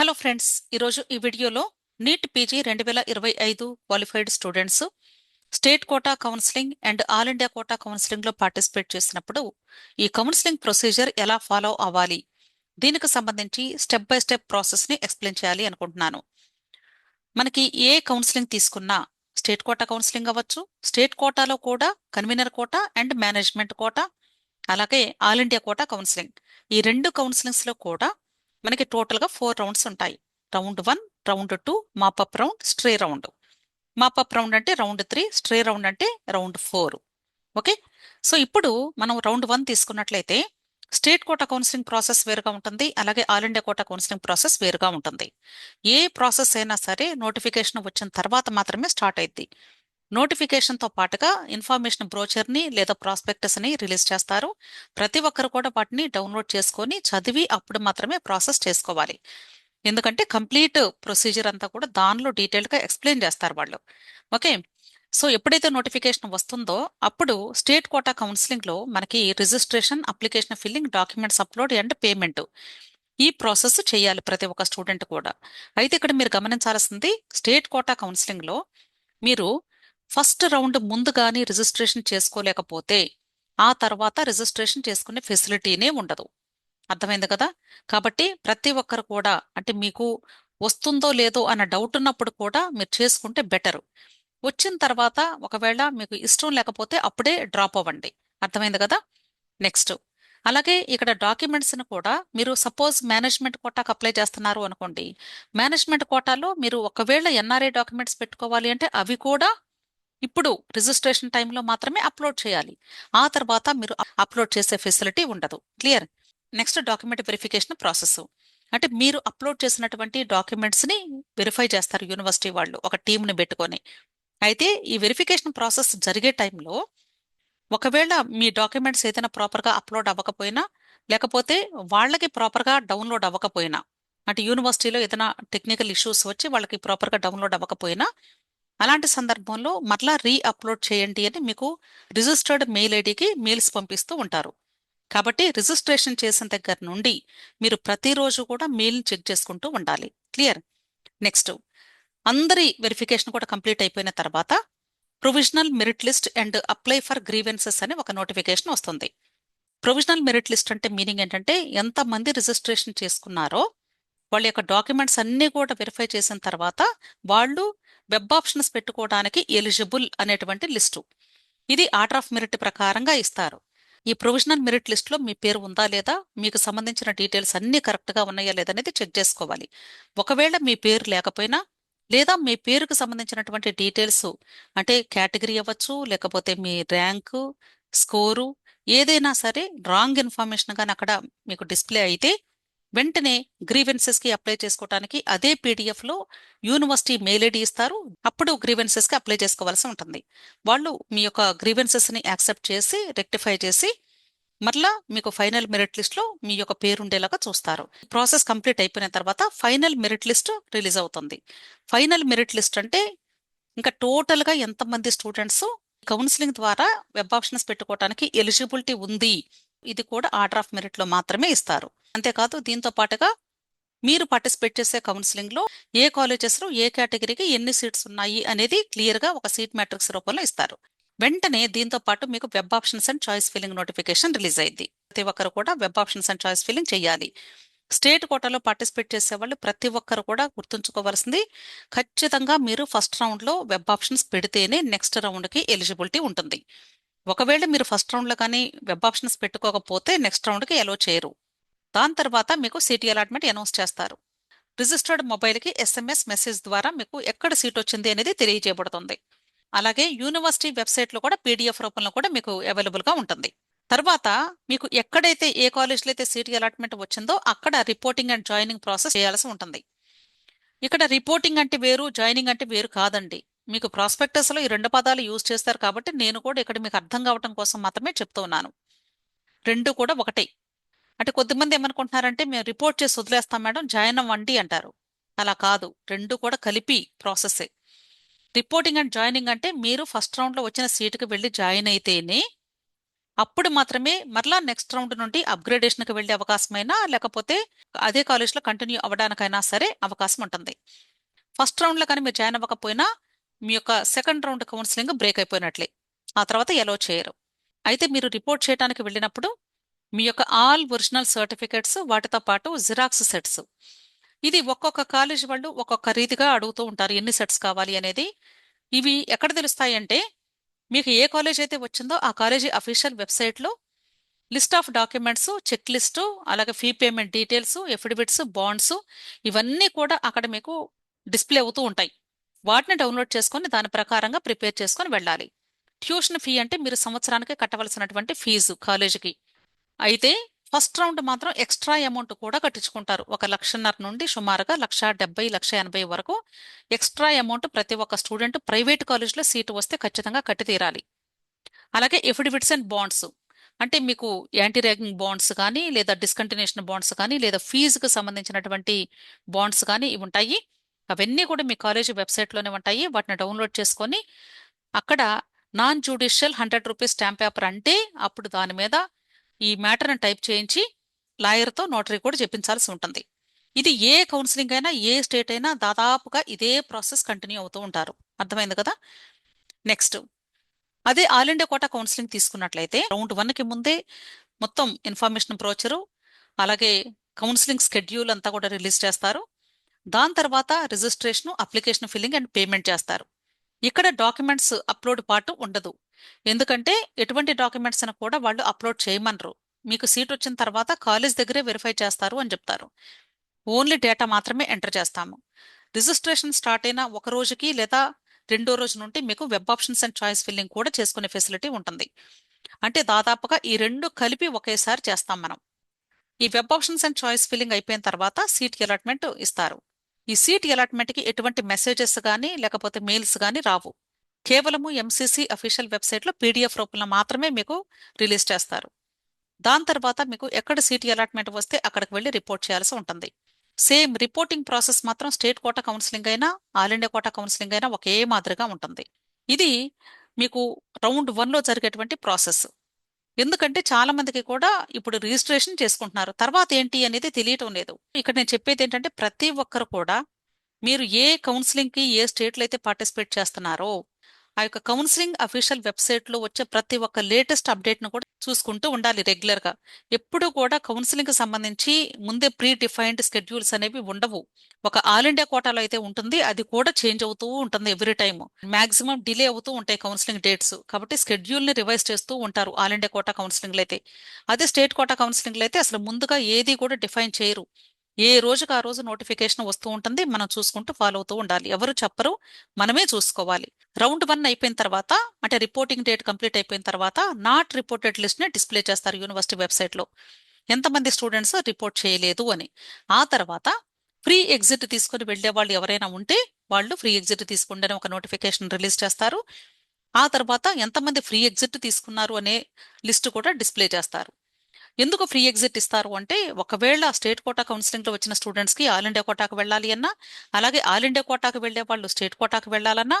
Hello friends, ఈరోజు ఈ వీడియోలో NEET PG 2025 qualified students state quota counselling and all India quota కౌన్సిలింగ్లో participate చేసినప్పుడు ఈ కౌన్సిలింగ్ ప్రొసీజర్ ఎలా ఫాలో అవ్వాలి, దీనికి సంబంధించి స్టెప్ బై స్టెప్ ప్రాసెస్ని ఎక్స్ప్లెయిన్ చేయాలి అనుకుంటున్నాను. మనకి ఏ కౌన్సిలింగ్ తీసుకున్నా స్టేట్ కోటా కౌన్సిలింగ్ అవ్వచ్చు, స్టేట్ కోటాలో కూడా convener quota and management quota, అలాగే ఆల్ ఇండియా కోటా కౌన్సిలింగ్, ఈ రెండు కౌన్సిలింగ్స్లో కూడా మనకి టోటల్గా 4 రౌండ్స్ ఉంటాయి. Round 1, round 2, mop up round, stray round. Mop up round అంటే రౌండ్ 3, స్ట్రే రౌండ్ అంటే రౌండ్ 4. ఓకే, సో ఇప్పుడు మనం రౌండ్ 1 తీసుకున్నట్లయితే స్టేట్ కోటా కౌన్సిలింగ్ ప్రాసెస్ వేరుగా ఉంటుంది, అలాగే all India quota counselling process వేరుగా ఉంటుంది. ఏ ప్రాసెస్ అయినా సరే నోటిఫికేషన్ వచ్చిన తర్వాత మాత్రమే స్టార్ట్ అయింది. నోటిఫికేషన్తో పాటుగా ఇన్ఫర్మేషన్ బ్రోచర్ని లేదా ప్రాస్పెక్టస్ని రిలీజ్ చేస్తారు. ప్రతి ఒక్కరు కూడా వాటిని డౌన్లోడ్ చేసుకొని చదివి అప్పుడు మాత్రమే ప్రాసెస్ చేసుకోవాలి. ఎందుకంటే కంప్లీట్ ప్రొసీజర్ అంతా కూడా దానిలో డీటెయిల్గా ఎక్స్ప్లెయిన్ చేస్తారు వాళ్ళు. ఓకే, సో ఎప్పుడైతే నోటిఫికేషన్ వస్తుందో అప్పుడు స్టేట్ కోటా కౌన్సిలింగ్లో మనకి registration, application filling, documents upload and payment, ఈ ప్రాసెస్ చేయాలి ప్రతి ఒక్క స్టూడెంట్ కూడా. అయితే ఇక్కడ మీరు గమనించాల్సింది, స్టేట్ కోటా కౌన్సిలింగ్లో మీరు ఫస్ట్ రౌండ్ ముందు కానీ రిజిస్ట్రేషన్ చేసుకోలేకపోతే ఆ తర్వాత రిజిస్ట్రేషన్ చేసుకునే ఫెసిలిటీనే ఉండదు. అర్థమైంది కదా? కాబట్టి ప్రతి ఒక్కరు కూడా, అంటే మీకు వస్తుందో లేదో అన్న డౌట్ ఉన్నప్పుడు కూడా మీరు చేసుకుంటే బెటర్. వచ్చిన తర్వాత ఒకవేళ మీకు ఇష్టం లేకపోతే అప్పుడే డ్రాప్ అవ్వండి. అర్థమైంది కదా? నెక్స్ట్, అలాగే ఇక్కడ డాక్యుమెంట్స్ని కూడా మీరు సపోజ్ మేనేజ్మెంట్ కోటాకు అప్లై చేస్తున్నారు అనుకోండి. మేనేజ్మెంట్ కోటాలో మీరు ఒకవేళ ఎన్ఆర్ఐ డాక్యుమెంట్స్ పెట్టుకోవాలి అంటే అవి కూడా ఇప్పుడు రిజిస్ట్రేషన్ టైంలో మాత్రమే అప్లోడ్ చేయాలి. ఆ తర్వాత మీరు అప్లోడ్ చేసే ఫెసిలిటీ ఉండదు. Clear? Next, document verification process. అంటే మీరు అప్లోడ్ చేసినటువంటి డాక్యుమెంట్స్ని వెరిఫై చేస్తారు యూనివర్సిటీ వాళ్ళు ఒక టీంని పెట్టుకొని. అయితే ఈ వెరిఫికేషన్ ప్రాసెస్ జరిగే టైంలో ఒకవేళ మీ డాక్యుమెంట్స్ ఏదైనా ప్రాపర్గా అప్లోడ్ అవ్వకపోయినా, లేకపోతే వాళ్ళకి ప్రాపర్గా డౌన్లోడ్ అవ్వకపోయినా, అంటే యూనివర్సిటీలో ఏదైనా టెక్నికల్ ఇష్యూస్ వచ్చి వాళ్ళకి ప్రాపర్గా డౌన్లోడ్ అవ్వకపోయినా, అలాంటి సందర్భంలో మరలా అప్లోడ్ చేయండి అని మీకు రిజిస్టర్డ్ మెయిల్ ఐడికి మెయిల్స్ పంపిస్తూ ఉంటారు. కాబట్టి రిజిస్ట్రేషన్ చేసిన దగ్గర నుండి మీరు ప్రతిరోజు కూడా మెయిల్ని చెక్ చేసుకుంటూ ఉండాలి. క్లియర్? నెక్స్ట్, అందరి వెరిఫికేషన్ కూడా కంప్లీట్ అయిపోయిన తర్వాత provisional merit list and apply for grievances అని ఒక నోటిఫికేషన్ వస్తుంది. ప్రొవిజనల్ మెరిట్ లిస్ట్ అంటే మీనింగ్ ఏంటంటే ఎంతమంది రిజిస్ట్రేషన్ చేసుకున్నారో వాళ్ళ యొక్క డాక్యుమెంట్స్ అన్నీ కూడా వెరిఫై చేసిన తర్వాత వాళ్ళు వెబ్ ఆప్షన్స్ పెట్టుకోవడానికి ఎలిజిబుల్ అనేటువంటి లిస్టు. ఇది ఆర్డర్ ఆఫ్ మెరిట్ ప్రకారంగా ఇస్తారు. ఈ ప్రొవిజనల్ మెరిట్ లిస్ట్లో మీ పేరు ఉందా లేదా, మీకు సంబంధించిన డీటెయిల్స్ అన్నీ కరెక్ట్గా ఉన్నాయా లేదనేది చెక్ చేసుకోవాలి. ఒకవేళ మీ పేరు లేకపోయినా, లేదా మీ పేరుకు సంబంధించినటువంటి డీటెయిల్స్ అంటే కేటగిరీ అవ్వచ్చు, లేకపోతే మీ ర్యాంకు, స్కోరు, ఏదైనా సరే రాంగ్ ఇన్ఫర్మేషన్ కానీ అక్కడ మీకు డిస్ప్లే అయితే వెంటనే గ్రీవెన్సెస్కి అప్లై చేసుకోవడానికి అదే పీడిఎఫ్లో యూనివర్సిటీ మెయిల్ ఐడి ఇస్తారు. అప్పుడు గ్రీవెన్సెస్కి అప్లై చేసుకోవాల్సి ఉంటుంది. వాళ్ళు మీ యొక్క గ్రీవెన్సెస్ని యాక్సెప్ట్ చేసి రెక్టిఫై చేసి మరలా మీకు ఫైనల్ మెరిట్ లిస్ట్లో మీ యొక్క పేరు ఉండేలాగా చూస్తారు. ప్రాసెస్ కంప్లీట్ అయిపోయిన తర్వాత ఫైనల్ మెరిట్ లిస్ట్ రిలీజ్ అవుతుంది. ఫైనల్ మెరిట్ లిస్ట్ అంటే ఇంకా టోటల్గా ఎంతమంది స్టూడెంట్స్ కౌన్సిలింగ్ ద్వారా వెబ్ ఆప్షన్స్ పెట్టుకోవడానికి ఎలిజిబిలిటీ ఉంది, ఇది కూడా ఆర్డర్ ఆఫ్ మెరిట్లో మాత్రమే ఇస్తారు. అంతేకాదు, దీంతో పాటుగా మీరు పార్టిసిపేట్ చేసే కౌన్సిలింగ్లో ఏ కాలేజెస్లో ఏ కేటగిరీకి ఎన్ని సీట్స్ ఉన్నాయి అనేది క్లియర్గా ఒక సీట్ మ్యాట్రిక్స్ రూపంలో ఇస్తారు. వెంటనే దీంతో పాటు మీకు web options and choice filling notification release అయింది. ప్రతి ఒక్కరు కూడా web options and choice filling చేయాలి. స్టేట్ కోటాలో పార్టిసిపేట్ చేసే వాళ్ళు ప్రతి ఒక్కరు కూడా గుర్తుంచుకోవాల్సింది, ఖచ్చితంగా మీరు ఫస్ట్ రౌండ్లో వెబ్ ఆప్షన్స్ పెడితేనే నెక్స్ట్ రౌండ్కి ఎలిజిబిలిటీ ఉంటుంది. ఒకవేళ మీరు ఫస్ట్ రౌండ్లో కానీ వెబ్ ఆప్షన్స్ పెట్టుకోకపోతే నెక్స్ట్ రౌండ్కి అలో చేయరు. దాని తర్వాత మీకు సిటీ అలాట్మెంట్ అనౌన్స్ చేస్తారు. రిజిస్టర్డ్ మొబైల్కి ఎస్ఎంఎస్ మెసేజ్ ద్వారా మీకు ఎక్కడ సీట్ వచ్చింది అనేది తెలియజేయబడుతుంది. అలాగే యూనివర్సిటీ వెబ్సైట్లో కూడా పీడిఎఫ్ రూపంలో కూడా మీకు అవైలబుల్గా ఉంటుంది. తర్వాత మీకు ఎక్కడైతే ఏ కాలేజ్లో అయితే సిటీ అలాట్మెంట్ వచ్చిందో అక్కడ రిపోర్టింగ్ అండ్ జాయినింగ్ ప్రాసెస్ చేయాల్సి ఉంటుంది. ఇక్కడ రిపోర్టింగ్ అంటే వేరు, జాయినింగ్ అంటే వేరు కాదండి. మీకు ప్రాస్పెక్టస్లో ఈ రెండు పదాలు యూజ్ చేస్తారు కాబట్టి నేను కూడా ఇక్కడ మీకు అర్థం కావటం కోసం మాత్రమే చెప్తూ ఉన్నాను. రెండు కూడా ఒకటే. అంటే కొద్దిమంది ఏమనుకుంటున్నారంటే మేము రిపోర్ట్ చేసి వదిలేస్తాం మేడం, జాయిన్ అవ్వండి అంటారు. అలా కాదు, రెండు కూడా కలిపి ప్రాసెస్సే. రిపోర్టింగ్ అండ్ జాయినింగ్ అంటే మీరు ఫస్ట్ రౌండ్లో వచ్చిన సీటుకి వెళ్ళి జాయిన్ అయితేనే అప్పుడు మాత్రమే మరలా నెక్స్ట్ రౌండ్ నుండి అప్గ్రేడేషన్కి వెళ్ళే అవకాశమైనా లేకపోతే అదే కాలేజ్లో కంటిన్యూ అవ్వడానికైనా సరే అవకాశం ఉంటుంది. ఫస్ట్ రౌండ్లో కానీ మీరు జాయిన్ అవ్వకపోయినా మీ యొక్క సెకండ్ రౌండ్ కౌన్సిలింగ్ బ్రేక్ అయిపోయినట్లే. ఆ తర్వాత ఎలో చేయరు. అయితే మీరు రిపోర్ట్ చేయడానికి వెళ్ళినప్పుడు మీ యొక్క ఆల్ ఒరిజినల్ సర్టిఫికెట్స్ వాటితో పాటు జిరాక్స్ సెట్స్, ఇది ఒక్కొక్క కాలేజ్ వాళ్ళు ఒక్కొక్క రీతిగా అడుగుతూ ఉంటారు ఎన్ని సెట్స్ కావాలి అనేది. ఇవి ఎక్కడ తెలుస్తాయి అంటే మీకు ఏ కాలేజ్ అయితే వచ్చిందో ఆ కాలేజీ అఫీషియల్ వెబ్సైట్లో list of documents, check list, అలాగే fee payment details, affidavits, bonds, ఇవన్నీ కూడా అక్కడ మీకు డిస్ప్లే అవుతూ ఉంటాయి. వాటిని డౌన్లోడ్ చేసుకొని దాని ప్రకారంగా ప్రిపేర్ చేసుకొని వెళ్ళాలి. ట్యూషన్ ఫీ అంటే మీరు సంవత్సరానికి కట్టవలసినటువంటి ఫీజు కాలేజీకి. అయితే ఫస్ట్ రౌండ్ మాత్రం ఎక్స్ట్రా అమౌంట్ కూడా కట్టించుకుంటారు. 1,50,000 నుండి సుమారుగా 1,70,000, 1,80,000 వరకు ఎక్స్ట్రా అమౌంట్ ప్రతి ఒక్క స్టూడెంట్ ప్రైవేట్ కాలేజ్లో సీటు వస్తే ఖచ్చితంగా కట్టి తీరాలి. అలాగే ఎఫిడవిట్స్ అండ్ బాండ్స్ అంటే మీకు యాంటీ ర్యాగింగ్ బాండ్స్ కానీ లేదా డిస్కంటిన్యూషన్ బాండ్స్ కానీ లేదా ఫీజుకు సంబంధించినటువంటి బాండ్స్ కానీ ఇవి ఉంటాయి. అవన్నీ కూడా మీ కాలేజీ వెబ్సైట్లోనే ఉంటాయి. వాటిని డౌన్లోడ్ చేసుకొని అక్కడ నాన్ జ్యుడిషియల్ ₹100 స్టాంప్ పేపర్ అంటే అప్పుడు దాని మీద ఈ మ్యాటర్ని టైప్ చేయించి లాయర్తో నోటరీ కూడా చెప్పించాల్సి ఉంటుంది. ఇది ఏ కౌన్సిలింగ్ అయినా ఏ స్టేట్ అయినా దాదాపుగా ఇదే ప్రాసెస్ కంటిన్యూ అవుతూ ఉంటారు. అర్థమైంది కదా? నెక్స్ట్, అదే ఆల్ ఇండియా కోటా కౌన్సిలింగ్ తీసుకున్నట్లయితే రౌండ్ 1కి ముందే మొత్తం ఇన్ఫర్మేషన్ బ్రోచరు, అలాగే కౌన్సిలింగ్ స్కెడ్యూల్ అంతా కూడా రిలీజ్ చేస్తారు. దాని తర్వాత registration, application filling and payment చేస్తారు. ఇక్కడ డాక్యుమెంట్స్ అప్లోడ్ పాటు ఉండదు. ఎందుకంటే ఎటువంటి డాక్యుమెంట్స్ అని కూడా వాళ్ళు అప్లోడ్ చేయమనరు. మీకు సీట్ వచ్చిన తర్వాత కాలేజ్ దగ్గరే వెరిఫై చేస్తారు అని చెప్తారు. ఓన్లీ డేటా మాత్రమే ఎంటర్ చేస్తాము. రిజిస్ట్రేషన్ స్టార్ట్ అయిన ఒక రోజుకి లేదా రెండో రోజు నుండి మీకు web options and choice filling కూడా చేసుకునే ఫెసిలిటీ ఉంటుంది. అంటే దాదాపుగా ఈ రెండు కలిపి ఒకేసారి చేస్తాం మనం. ఈ web options and choice filling అయిపోయిన తర్వాత సీట్ అలాట్మెంట్ ఇస్తారు. ఈ సీట్ అలాట్మెంట్కి ఎటువంటి మెసేజెస్ కానీ లేకపోతే మెయిల్స్ కానీ రావు. కేవలము ఎంసీసీ అఫీషియల్ వెబ్సైట్లో పీడిఎఫ్ రూపంలో మాత్రమే మీకు రిలీజ్ చేస్తారు. దాని తర్వాత మీకు ఎక్కడ సీట్ అలాట్మెంట్ వస్తే అక్కడికి వెళ్ళి రిపోర్ట్ చేయాల్సి ఉంటుంది. సేమ్ రిపోర్టింగ్ ప్రాసెస్ మాత్రం స్టేట్ కోటా కౌన్సిలింగ్ అయినా ఆల్ ఇండియా కోటా కౌన్సిలింగ్ అయినా ఒకే మాదిరిగా ఉంటుంది. ఇది మీకు రౌండ్ 1లో జరిగేటువంటి ప్రాసెస్. ఎందుకంటే చాలా మందికి కూడా ఇప్పుడు రిజిస్ట్రేషన్ చేసుకుంటున్నారు, తర్వాత ఏంటి అనేది తెలియటం లేదు. ఇక్కడ నేను చెప్పేది ఏంటంటే ప్రతి ఒక్కరు కూడా మీరు ఏ కౌన్సిలింగ్కి ఏ స్టేట్లో అయితే పార్టిసిపేట్ చేస్తున్నారో ఆ యొక్క కౌన్సిలింగ్ అఫీషియల్ వెబ్సైట్లో వచ్చే ప్రతి ఒక్క లేటెస్ట్ అప్డేట్ను కూడా చూసుకుంటూ ఉండాలి రెగ్యులర్గా. ఎప్పుడు కూడా కౌన్సిలింగ్కి సంబంధించి ముందే ప్రీ డిఫైన్డ్ స్కెడ్యూల్స్ అనేవి ఉండవు. ఒక ఆల్ ఇండియా కోటాలో అయితే ఉంటుంది, అది కూడా చేంజ్ అవుతూ ఉంటుంది ఎవ్రీ టైమ్. మాక్సిమం డిలే అవుతూ ఉంటాయి కౌన్సిలింగ్ డేట్స్. కాబట్టి స్కెడ్యూల్ని రివైజ్ చేస్తూ ఉంటారు ఆల్ ఇండియా కోటా కౌన్సిలింగ్లో అయితే. అదే స్టేట్ కోటా కౌన్సిలింగ్లో అయితే అసలు ముందుగా ఏది కూడా డిఫైన్ చేయరు. ఏ రోజుకి ఆ రోజు నోటిఫికేషన్ వస్తూ ఉంటుంది, మనం చూసుకుంటూ ఫాలో అవుతూ ఉండాలి. ఎవరు చెప్పరు, మనమే చూసుకోవాలి. రౌండ్ 1 అయిపోయిన తర్వాత అంటే రిపోర్టింగ్ డేట్ కంప్లీట్ అయిపోయిన తర్వాత నాట్ రిపోర్టెడ్ లిస్ట్ ని డిస్ప్లే చేస్తారు యూనివర్సిటీ వెబ్సైట్లో, ఎంతమంది స్టూడెంట్స్ రిపోర్ట్ చేయలేదు అని. ఆ తర్వాత ఫ్రీ ఎగ్జిట్ తీసుకుని వెళ్లే వాళ్ళు ఎవరైనా ఉంటే వాళ్ళు ఫ్రీ ఎగ్జిట్ తీసుకుంటే ఒక నోటిఫికేషన్ రిలీజ్ చేస్తారు. ఆ తర్వాత ఎంతమంది ఫ్రీ ఎగ్జిట్ తీసుకున్నారు అనే లిస్ట్ కూడా డిస్ప్లే చేస్తారు. ఎందుకు ఫ్రీ ఎగ్జిట్ ఇస్తారు అంటే ఒకవేళ స్టేట్ కోటా కౌన్సిలింగ్ లో వచ్చిన స్టూడెంట్స్ కి ఆల్ ఇండియా కోటాకు వెళ్ళాలి అన్నా, అలాగే ఆల్ ఇండియా కోటాకు వెళ్లే వాళ్ళు స్టేట్ కోటాకు వెళ్ళాలన్నా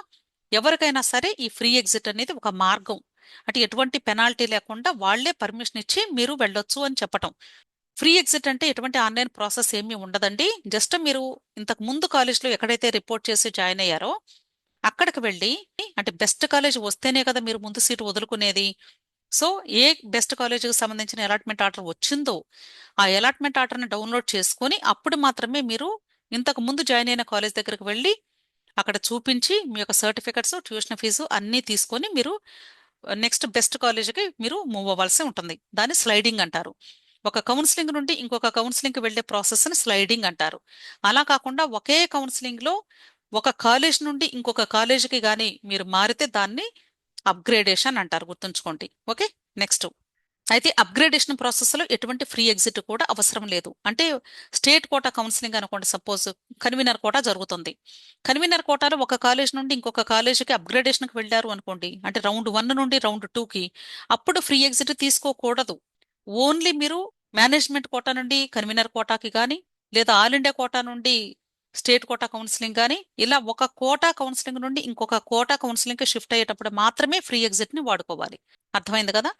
ఎవరికైనా సరే ఈ ఫ్రీ ఎగ్జిట్ అనేది ఒక మార్గం. అంటే ఎటువంటి పెనాల్టీ లేకుండా వాళ్లే పర్మిషన్ ఇచ్చి మీరు వెళ్ళొచ్చు అని చెప్పటం. ఫ్రీ ఎగ్జిట్ అంటే ఎటువంటి ఆన్లైన్ ప్రాసెస్ ఏమీ ఉండదండి. జస్ట్ మీరు ఇంతకు ముందు కాలేజ్లో ఎక్కడైతే రిపోర్ట్ చేసి జాయిన్ అయ్యారో అక్కడికి వెళ్ళి, అంటే బెస్ట్ కాలేజ్ వస్తేనే కదా మీరు ముందు సీటు వదులుకునేది. సో ఏ బెస్ట్ కాలేజీకి సంబంధించిన అలాట్మెంట్ ఆర్డర్ వచ్చిందో ఆ అలాట్మెంట్ ఆర్డర్ని డౌన్లోడ్ చేసుకొని అప్పుడు మాత్రమే మీరు ఇంతకు ముందు జాయిన్ అయిన కాలేజ్ దగ్గరికి వెళ్ళి అక్కడ చూపించి మీ యొక్క సర్టిఫికెట్స్, ట్యూషన్ ఫీజు అన్నీ తీసుకొని మీరు నెక్స్ట్ బెస్ట్ కాలేజీకి మీరు మూవ్ అవ్వాల్సి ఉంటుంది. దాన్ని స్లైడింగ్ అంటారు. ఒక కౌన్సిలింగ్ నుండి ఇంకొక కౌన్సిలింగ్కి వెళ్లే ప్రాసెస్ని స్లైడింగ్ అంటారు. అలా కాకుండా ఒకే కౌన్సిలింగ్లో ఒక కాలేజ్ నుండి ఇంకొక కాలేజీకి కానీ మీరు మారితే దాన్ని అప్గ్రేడేషన్ అంటారు, గుర్తుంచుకోండి. Okay, next. అయితే అప్గ్రేడేషన్ ప్రాసెస్లో ఎటువంటి ఫ్రీ ఎగ్జిట్ కూడా అవసరం లేదు. అంటే స్టేట్ కోటా కౌన్సిలింగ్ అనుకోండి, సపోజ్ కన్వీనర్ కోటా జరుగుతుంది. కన్వీనర్ కోటాలో ఒక కాలేజ్ నుండి ఇంకొక కాలేజీకి అప్గ్రేడేషన్కి వెళ్ళారు అనుకోండి, అంటే రౌండ్ 1 నుండి రౌండ్ 2కి, అప్పుడు ఫ్రీ ఎగ్జిట్ తీసుకోకూడదు. ఓన్లీ మీరు మేనేజ్మెంట్ కోటా నుండి కన్వీనర్ కోటాకి కానీ లేదా ఆల్ ఇండియా కోటా నుండి స్టేట్ కోటా కౌన్సిలింగ్ కానీ ఇలా ఒక కోటా కౌన్సిలింగ్ నుండి ఇంకొక కోటా కౌన్సిలింగ్కి షిఫ్ట్ అయ్యేటప్పుడు మాత్రమే ఫ్రీ ఎగ్జిట్ని వాడుకోవాలి. అర్థమైంది కదా?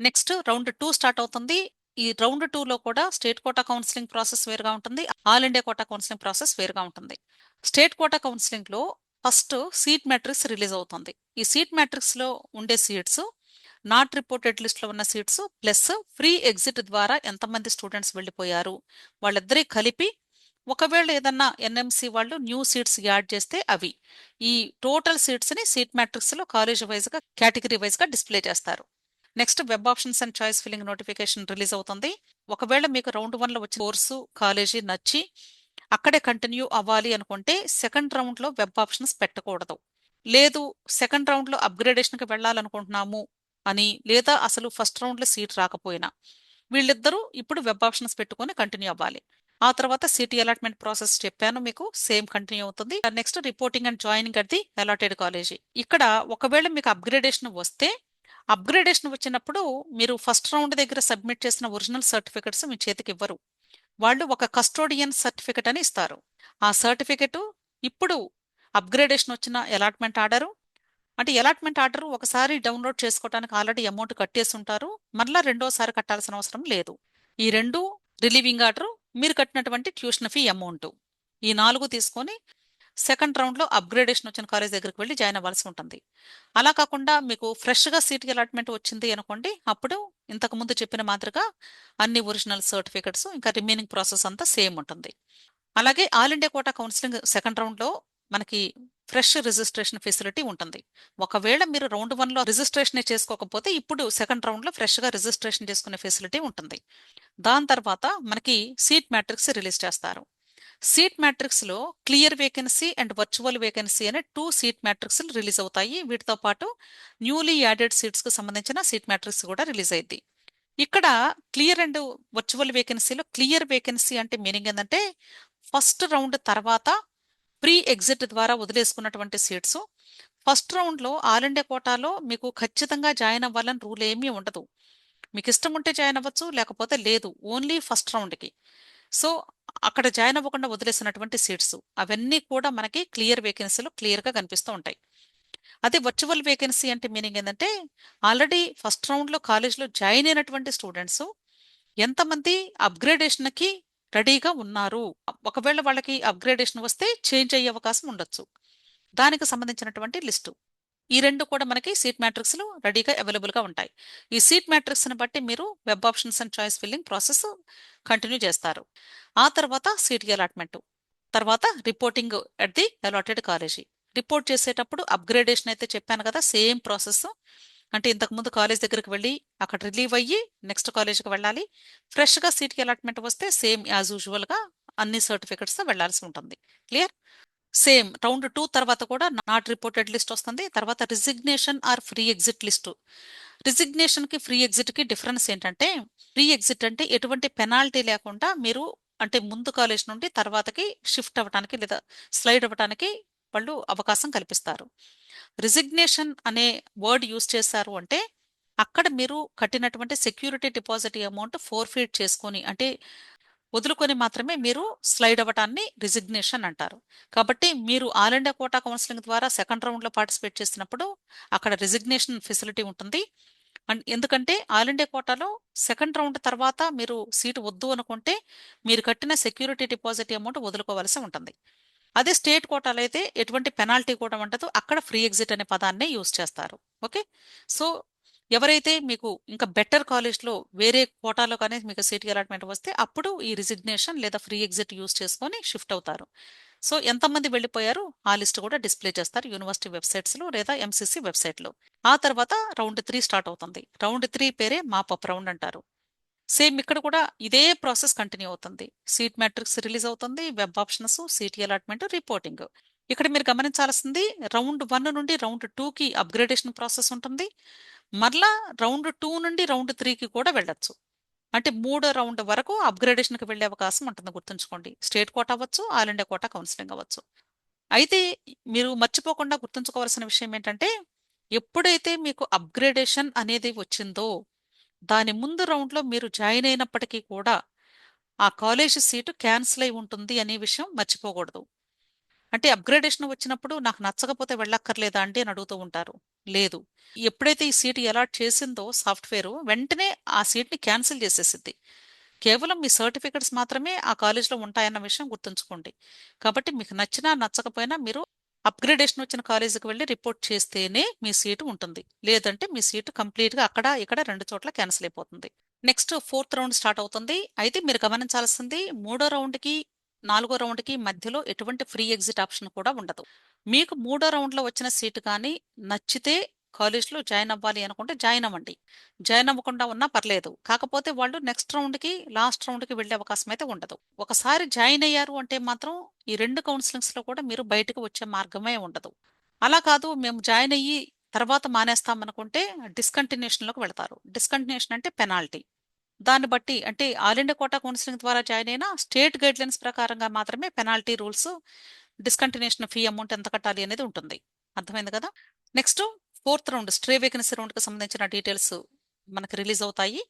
నెక్స్ట్ రౌండ్ 2 స్టార్ట్ అవుతుంది. ఈ రౌండ్ 2లో కూడా స్టేట్ కోటా కౌన్సిలింగ్ ప్రాసెస్ వేరుగా ఉంటుంది. All India quota counselling process వేరుగా ఉంటుంది. స్టేట్ కోటా కౌన్సిలింగ్లో ఫస్ట్ సీట్ మ్యాట్రిక్స్ రిలీజ్ అవుతుంది. ఈ సీట్ మ్యాట్రిక్స్లో ఉండే సీట్స్ నాట్ రిపోర్టెడ్ లిస్ట్లో ఉన్న సీట్స్ ప్లస్ ఫ్రీ ఎగ్జిట్ ద్వారా ఎంతమంది స్టూడెంట్స్ వెళ్ళిపోయారు వాళ్ళిద్దరి కలిపి, ఒకవేళ ఏదన్నా ఎన్ఎంసి వాళ్ళు న్యూ సీట్స్ యాడ్ చేస్తే అవి, ఈ టోటల్ సీట్స్ ని సీట్ మ్యాట్రిక్స్ లో కాలేజ్ వైజ్ గా కేటగిరీ వైజ్ గా డిస్ప్లే చేస్తారు. Next web options and choice filling notification release అవుతుంది. ఒకవేళ మీకు రౌండ్ 1లో వచ్చిన కోర్సు కాలేజీ నచ్చి అక్కడే కంటిన్యూ అవ్వాలి అనుకుంటే సెకండ్ రౌండ్ లో వెబ్ ఆప్షన్స్ పెట్టకూడదు. లేదు సెకండ్ రౌండ్ లో అప్గ్రేడేషన్ కి వెళ్ళాలనుకుంటున్నాము అని, లేదా అసలు ఫస్ట్ రౌండ్ లో సీట్ రాకపోయినా వీళ్ళిద్దరూ ఇప్పుడు వెబ్ ఆప్షన్స్ పెట్టుకొని కంటిన్యూ అవ్వాలి. ఆ తర్వాత సిటీ అలాట్మెంట్ ప్రాసెస్ చెప్పాను మీకు, సేమ్ కంటిన్యూ అవుతుంది. Next reporting and joining at the allotted college. ఇక్కడ ఒకవేళ మీకు అప్గ్రేడేషన్ వస్తే, అప్గ్రేడేషన్ వచ్చినప్పుడు మీరు ఫస్ట్ రౌండ్ దగ్గర సబ్మిట్ చేసిన ఒరిజినల్ సర్టిఫికెట్స్ మీ చేతికి ఇవ్వరు. వాళ్ళు ఒక కస్టోడియన్ సర్టిఫికెట్ అని ఇస్తారు. ఆ సర్టిఫికెట్ ఇప్పుడు అప్గ్రేడేషన్ వచ్చిన అలాట్మెంట్ ఆర్డరు, అంటే అలాట్మెంట్ ఆర్డర్ ఒకసారి డౌన్లోడ్ చేసుకోవడానికి ఆల్రెడీ అమౌంట్ కట్టేసి ఉంటారు, మళ్ళీ రెండోసారి కట్టాల్సిన అవసరం లేదు. ఈ రెండు రిలీవింగ్ ఆర్డర్, మీరు కట్టినటువంటి ట్యూషన్ ఫీ అమౌంట్, ఈ 4 తీసుకొని సెకండ్ రౌండ్లో అప్గ్రేడేషన్ వచ్చిన కాలేజ్ దగ్గరికి వెళ్ళి జాయిన్ అవ్వాల్సి ఉంటుంది. అలా కాకుండా మీకు ఫ్రెష్గా సీట్ అలాట్మెంట్ వచ్చింది అనుకోండి, అప్పుడు ఇంతకుముందు చెప్పిన మాదిరిగా అన్ని ఒరిజినల్ సర్టిఫికెట్స్ ఇంకా రిమైనింగ్ ప్రాసెస్ అంతా సేమ్ ఉంటుంది. అలాగే all India quota counselling second రౌండ్లో మనకి ఫ్రెష్ రిజిస్ట్రేషన్ ఫెసిలిటీ ఉంటుంది. ఒకవేళ మీరు రౌండ్ 1లో రిజిస్ట్రేషన్ చేసుకోకపోతే ఇప్పుడు సెకండ్ రౌండ్లో ఫ్రెష్గా రిజిస్ట్రేషన్ చేసుకునే ఫెసిలిటీ ఉంటుంది. దాని తర్వాత మనకి సీట్ మ్యాట్రిక్స్ రిలీజ్ చేస్తారు. సీట్ మ్యాట్రిక్స్ లో clear vacancy and virtual vacancy అనే 2 సీట్ మ్యాట్రిక్స్ రిలీజ్ అవుతాయి. వీటితో పాటు న్యూలీ యాడెడ్ సీట్స్ కు సంబంధించిన సీట్ మ్యాట్రిక్స్ కూడా రిలీజ్ అయింది. ఇక్కడ క్లియర్ అండ్ వర్చువల్ వేకెన్సీలో, క్లియర్ వేకెన్సీ అంటే మీనింగ్ ఏంటంటే ఫస్ట్ రౌండ్ తర్వాత ప్రీ ఎగ్జిట్ ద్వారా వదిలేసుకున్నటువంటి సీట్స్. ఫస్ట్ రౌండ్లో ఆల్ ఇండియా కోటాలో మీకు ఖచ్చితంగా జాయిన్ అవ్వాలని రూల్ ఏమీ ఉండదు. మీకు ఇష్టం ఉంటే జాయిన్ అవ్వచ్చు, లేకపోతే లేదు, ఓన్లీ ఫస్ట్ రౌండ్కి. సో అక్కడ జాయిన్ అవ్వకుండా వదిలేసినటువంటి సీట్స్ అవన్నీ కూడా మనకి క్లియర్ వేకెన్సీలో క్లియర్గా కనిపిస్తూ ఉంటాయి. అదే వర్చువల్ వేకెన్సీ అంటే మీనింగ్ ఏంటంటే ఆల్రెడీ ఫస్ట్ రౌండ్లో కాలేజ్లో జాయిన్ అయినటువంటి స్టూడెంట్స్ ఎంతమంది అప్గ్రేడేషన్కి రెడీగా ఉన్నారు, ఒకవేళ వాళ్ళకి అప్గ్రేడేషన్ వస్తే చేంజ్ అయ్యే అవకాశం ఉండొచ్చు, దానికి సంబంధించినటువంటి లిస్టు. ఈ రెండు కూడా మనకి సీట్ మ్యాట్రిక్స్ లో రెడీగా అవైలబుల్ గా ఉంటాయి. ఈ సీట్ మ్యాట్రిక్స్ ని బట్టి మీరు web options and choice filling process continue చేస్తారు. ఆ తర్వాత సీట్ అలాట్మెంట్, తర్వాత reporting at the allotted college. Report చేసేటప్పుడు అప్గ్రేడేషన్ అయితే చెప్పాను కదా, సేమ్ ప్రాసెస్. అంటే ఇంతకుముందు కాలేజ్ దగ్గరికి వెళ్ళి అక్కడ రిలీవ్ అయ్యి నెక్స్ట్ కాలేజ్కి వెళ్ళాలి. ఫ్రెష్గా సీట్కి అలాట్మెంట్ వస్తే సేమ్ యాజ్ యూజువల్గా అన్ని సర్టిఫికెట్స్ వెళ్లాల్సి ఉంటుంది. క్లియర్? సేమ్ రౌండ్ 2 తర్వాత కూడా నాట్ రిపోర్టెడ్ లిస్ట్ వస్తుంది. తర్వాత resignation or free exit list. Resignation కి ఫ్రీ ఎగ్జిట్ కి డిఫరెన్స్ ఏంటంటే, ఫ్రీ ఎగ్జిట్ అంటే ఎటువంటి పెనాల్టీ లేకుండా మీరు, అంటే ముందు కాలేజ్ నుండి తర్వాతకి షిఫ్ట్ అవ్వడానికి లేదా స్లైడ్ అవ్వడానికి వాళ్ళు అవకాశం కల్పిస్తారు. రిజిగ్నేషన్ అనే వర్డ్ యూస్ చేశారు అంటే అక్కడ మీరు కట్టినటువంటి సెక్యూరిటీ డిపాజిట్ అమౌంట్ ఫోర్ఫీట్ చేసుకొని, అంటే వదులుకొని మాత్రమే మీరు స్లైడ్ అవ్వటాన్ని రిజిగ్నేషన్ అంటారు. కాబట్టి మీరు ఆల్ ఇండియా కోటా కౌన్సిలింగ్ ద్వారా సెకండ్ రౌండ్లో పార్టిసిపేట్ చేసినప్పుడు అక్కడ రిజిగ్నేషన్ ఫెసిలిటీ ఉంటుంది. అండ్ ఎందుకంటే ఆల్ ఇండియా కోటాలో సెకండ్ రౌండ్ తర్వాత మీరు సీటు వద్దు అనుకుంటే మీరు కట్టిన సెక్యూరిటీ డిపాజిట్ అమౌంట్ వదులుకోవాల్సి ఉంటుంది. అదే స్టేట్ కోటాలో అయితే ఎటువంటి పెనాల్టీ కూడా ఉండదు, అక్కడ ఫ్రీ ఎగ్జిట్ అనే పదాన్నే యూజ్ చేస్తారు. ఓకే. సో ఎవరైతే మీకు ఇంకా బెటర్ కాలేజ్లో వేరే కోటాలో కానీ మీకు సీట్ అలాట్మెంట్ వస్తే అప్పుడు ఈ రిజిగ్నేషన్ లేదా ఫ్రీ ఎగ్జిట్ యూజ్ చేసుకొని షిఫ్ట్ అవుతారు. సో ఎంతమంది వెళ్ళిపోయారు ఆ లిస్ట్ కూడా డిస్ప్లే చేస్తారు యూనివర్సిటీ వెబ్సైట్స్లో లేదా ఎంసీసీ వెబ్సైట్లో. ఆ తర్వాత రౌండ్ 3 స్టార్ట్ అవుతుంది. రౌండ్ 3 పేరే మాపప్ రౌండ్ అంటారు. సేమ్ ఇక్కడ కూడా ఇదే ప్రాసెస్ కంటిన్యూ అవుతుంది. సీట్ మ్యాట్రిక్స్ రిలీజ్ అవుతుంది, web options, seat allotment, reporting. ఇక్కడ మీరు గమనించాల్సింది రౌండ్ 1 నుండి రౌండ్ 2కి అప్గ్రేడేషన్ ప్రాసెస్ ఉంటుంది. మరలా రౌండ్ 2 నుండి రౌండ్ 3కి కూడా వెళ్ళొచ్చు. అంటే 3వ రౌండ్ వరకు అప్గ్రేడేషన్కి వెళ్ళే అవకాశం ఉంటుంది. గుర్తుంచుకోండి, స్టేట్ కోటా అవ్వచ్చు, ఆల్ ఇండియా కోటా కౌన్సిలింగ్ అవ్వచ్చు. అయితే మీరు మర్చిపోకుండా గుర్తుంచుకోవాల్సిన విషయం ఏంటంటే, ఎప్పుడైతే మీకు అప్గ్రేడేషన్ అనేది వచ్చిందో దాని ముందు రౌండ్లో మీరు జాయిన్ అయినప్పటికీ కూడా ఆ కాలేజ్ సీటు క్యాన్సిల్ అయి ఉంటుంది అనే విషయం మర్చిపోకూడదు. అంటే అప్గ్రేడేషన్ వచ్చినప్పుడు నాకు నచ్చకపోతే వెళ్ళక్కర్లేదా అండి అని అడుగుతూ ఉంటారు. లేదు. ఎప్పుడైతే ఈ సీట్ అలాట్ చేసిందో సాఫ్ట్‌వేరు వెంటనే ఆ సీట్‌ని క్యాన్సిల్ చేసేసిద్ది. కేవలం మీ సర్టిఫికేట్స్ మాత్రమే ఆ కాలేజ్‌లో ఉంటాయన్న విషయం గుర్తుంచుకోండి. కాబట్టి మీకు నచ్చినా, నచ్చకపోయినా మీరు అప్‌గ్రేడేషన్ వచ్చిన కాలేజీకి వెళ్లి రిపోర్ట్ చేస్తేనే మీ సీటు ఉంటుంది. లేదంటే మీ సీటు కంప్లీట్‌గా అక్కడ, ఇక్కడ 2 చోట్ల క్యాన్సిల్ అయిపోతుంది. నెక్స్ట్ ఫోర్త్ రౌండ్ స్టార్ట్ అవుతుంది. అయితే మీరు గమనించాల్సింది మూడో రౌండ్‌కి, నాలుగో రౌండ్‌కి మధ్యలో ఎటువంటి ఫ్రీ ఎగ్జిట్ ఆప్షన్ కూడా ఉండదు. మీకు మూడో రౌండ్‌లో వచ్చిన సీటు కానీ నచ్చితే కాలేజ్‌లో జాయిన్ అవ్వాలి అనుకుంటే జాయిన్ అవ్వండి. జాయిన్ అవ్వకుండా ఉన్నా పర్లేదు. కాకపోతే వాళ్ళు నెక్స్ట్ రౌండ్‌కి, లాస్ట్ రౌండ్‌కి వెళ్ళే అవకాశం అయితే ఉండదు. ఒకసారి జాయిన్ అయ్యారు అంటే మాత్రం ఈ 2 కౌన్సిలింగ్స్‌లో కూడా మీరు బయటకు వచ్చే మార్గమే ఉండదు. అలా కాదు మేము జాయిన్ అయ్యి తర్వాత మానేస్తాం అనుకుంటే డిస్కంటిన్యూషన్‌లోకి వెళ్తారు. డిస్కంటిన్యూషన్ అంటే పెనాల్టీ. దాన్ని బట్టి అంటే ఆల్ ఇండియా కోటా కౌన్సిలింగ్ ద్వారా జాయిన్ అయినా స్టేట్ గైడ్లైన్స్ ప్రకారంగా మాత్రమే penalty rules, discontinuation fee amount ఎంత కట్టాలి అనేది ఉంటుంది. అర్థమైంది కదా? Next fourth round stray vacancy రౌండ్కి సంబంధించిన డీటెయిల్స్ మనకి రిలీజ్ అవుతాయి.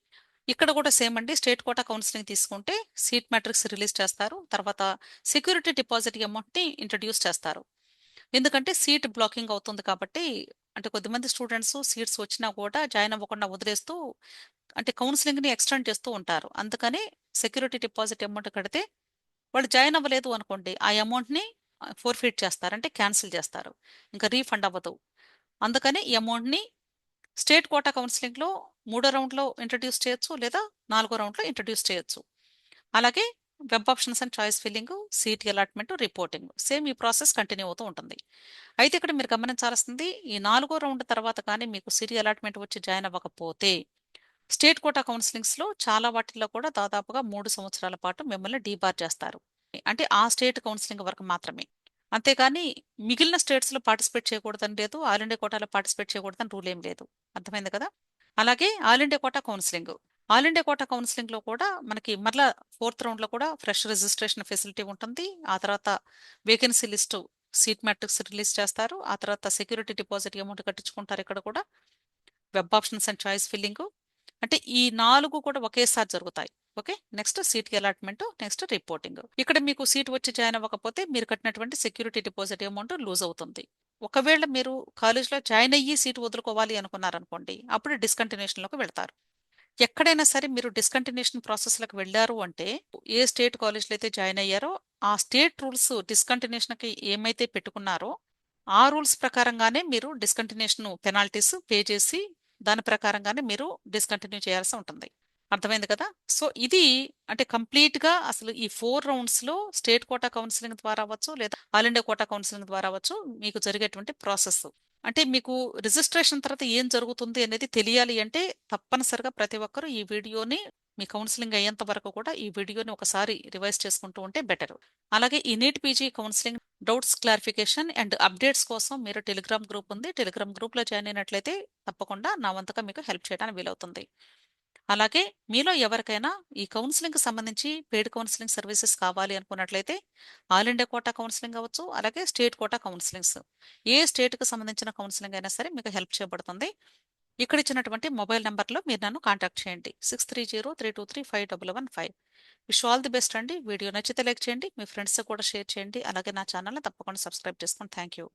ఇక్కడ కూడా సేమ్ అండి. స్టేట్ కోటా కౌన్సిలింగ్ తీసుకుంటే సీట్ మ్యాట్రిక్స్ రిలీజ్ చేస్తారు. తర్వాత సెక్యూరిటీ డిపాజిట్ అమౌంట్ని ఇంట్రడ్యూస్ చేస్తారు. ఎందుకంటే సీట్ బ్లాకింగ్ అవుతుంది కాబట్టి, అంటే కొద్దిమంది స్టూడెంట్స్ సీట్స్ వచ్చినా కూడా జాయిన్ అవ్వకుండా వదిలేస్తూ అంటే కౌన్సిలింగ్ని ఎక్స్టెండ్ చేస్తూ ఉంటారు. అందుకని సెక్యూరిటీ డిపాజిట్ అమౌంట్ కడితే వాళ్ళు జాయిన్ అవ్వలేదు అనుకోండి ఆ అమౌంట్ని ఫోర్ఫీట్ చేస్తారు, అంటే క్యాన్సిల్ చేస్తారు. ఇంకా రీఫండ్ అవ్వదు. అందుకని ఈ అమౌంట్ని స్టేట్ కోటా కౌన్సిలింగ్లో మూడో రౌండ్లో ఇంట్రడ్యూస్ చేయొచ్చు, లేదా నాలుగో రౌండ్లో ఇంట్రడ్యూస్ చేయొచ్చు. అలాగే web options and choice filling, seat allotment, reporting same ఈ ప్రాసెస్ కంటిన్యూ అవుతూ ఉంటుంది. అయితే ఇక్కడ మీరు గమనించాల్సింది ఈ నాలుగో రౌండ్ తర్వాత కానీ మీకు సీట్ అలాట్మెంట్ వచ్చి జాయిన్ అవ్వకపోతే స్టేట్ కోటా కౌన్సిలింగ్స్లో చాలా వాటిల్లో కూడా దాదాపుగా 3 సంవత్సరాల పాటు మిమ్మల్ని డీబార్ చేస్తారు. అంటే ఆ స్టేట్ కౌన్సిలింగ్ వరకు మాత్రమే. అంతేకాని మిగిలిన స్టేట్స్లో పార్టిసిపేట్ చేయకూడదని లేదు, ఆల్ ఇండియా కోటాలో పార్టిసిపేట్ చేయకూడదని రూల్ ఏం లేదు. అర్థమైంది కదా? అలాగే all India quota counselling. All India quota కౌన్సిలింగ్లో కూడా మనకి మరలా ఫోర్త్ రౌండ్లో కూడా ఫ్రెష్ రిజిస్ట్రేషన్ ఫెసిలిటీ ఉంటుంది. ఆ తర్వాత vacancy list, seat matrix release చేస్తారు. ఆ తర్వాత సెక్యూరిటీ డిపాజిట్ అమౌంట్ కట్టించుకుంటారు ఇక్కడ కూడా. Web options and choice filling, అంటే ఈ 4 కూడా ఒకేసారి జరుగుతాయి. Okay, next seat allotment, next reporting. ఇక్కడ మీకు సీట్ వచ్చి జాయిన్ అవ్వకపోతే మీరు కట్టినటువంటి సెక్యూరిటీ డిపాజిట్ అమౌంట్ లూజ్ అవుతుంది. ఒకవేళ మీరు కాలేజ్లో జాయిన్ అయ్యి సీట్ వదులుకోవాలి అనుకున్నారనుకోండి, అప్పుడు డిస్కంటిన్యూషన్లోకి వెళ్తారు. ఎక్కడైనా సరే మీరు డిస్కంటిన్యూషన్ ప్రాసెస్లోకి వెళ్ళారు అంటే ఏ స్టేట్ కాలేజ్లో అయితే జాయిన్ అయ్యారో ఆ స్టేట్ రూల్స్ డిస్కంటిన్యూషన్కి ఏమైతే పెట్టుకున్నారో ఆ రూల్స్ ప్రకారంగానే మీరు డిస్కంటిన్యూషన్ పెనాల్టీస్ పే చేసి దాని ప్రకారంగానే మీరు డిస్కంటిన్యూ చేయాల్సి ఉంటుంది. అర్థమైంది కదా? సో ఇది అంటే కంప్లీట్ గా అసలు ఈ 4 రౌండ్స్ లో స్టేట్ కోటా కౌన్సిలింగ్ ద్వారా అవ్వచ్చు, లేదా ఆల్ ఇండియా కోటా కౌన్సిలింగ్ ద్వారా అవ్వచ్చు, మీకు జరిగేటువంటి ప్రాసెస్. అంటే మీకు రిజిస్ట్రేషన్ తర్వాత ఏం జరుగుతుంది అనేది తెలియాలి అంటే తప్పనిసరిగా ప్రతి ఒక్కరూ ఈ వీడియోని మీ కౌన్సిలింగ్ అయ్యేంత వరకు కూడా ఈ వీడియోని ఒకసారి రివైజ్ చేసుకుంటూ ఉంటే బెటర్. అలాగే ఈ NEET PG counselling doubts clarification and updates కోసం మీరు టెలిగ్రామ్ గ్రూప్ ఉంది, టెలిగ్రామ్ గ్రూప్లో జాయిన్ అయినట్లయితే తప్పకుండా నా వంతుగా మీకు హెల్ప్ చేయడానికి వీలవుతుంది. అలాగే మీలో ఎవరికైనా ఈ కౌన్సిలింగ్కి సంబంధించి పెయిడ్ కౌన్సిలింగ్ సర్వీసెస్ కావాలి అనుకున్నట్లయితే ఆల్ ఇండియా కోటా కౌన్సిలింగ్ అవ్వచ్చు, అలాగే స్టేట్ కోటా కౌన్సిలింగ్స్ ఏ స్టేట్కి సంబంధించిన కౌన్సిలింగ్ అయినా సరే మీకు హెల్ప్ చేయబడుతుంది. ఇక్కడ ఇచ్చినటువంటి మొబైల్ నెంబర్లో మీరు నన్ను కాంటాక్ట్ చేయండి. 6303235115. విష్ ఆల్ ది బెస్ట్ అండి. వీడియో నచ్చితే లైక్ చేయండి, మీ ఫ్రెండ్స్ కూడా షేర్ చేయండి. అలాగే నా ఛానల్ని తప్పకుండా సబ్స్క్రైబ్ చేసుకోండి. Thank you.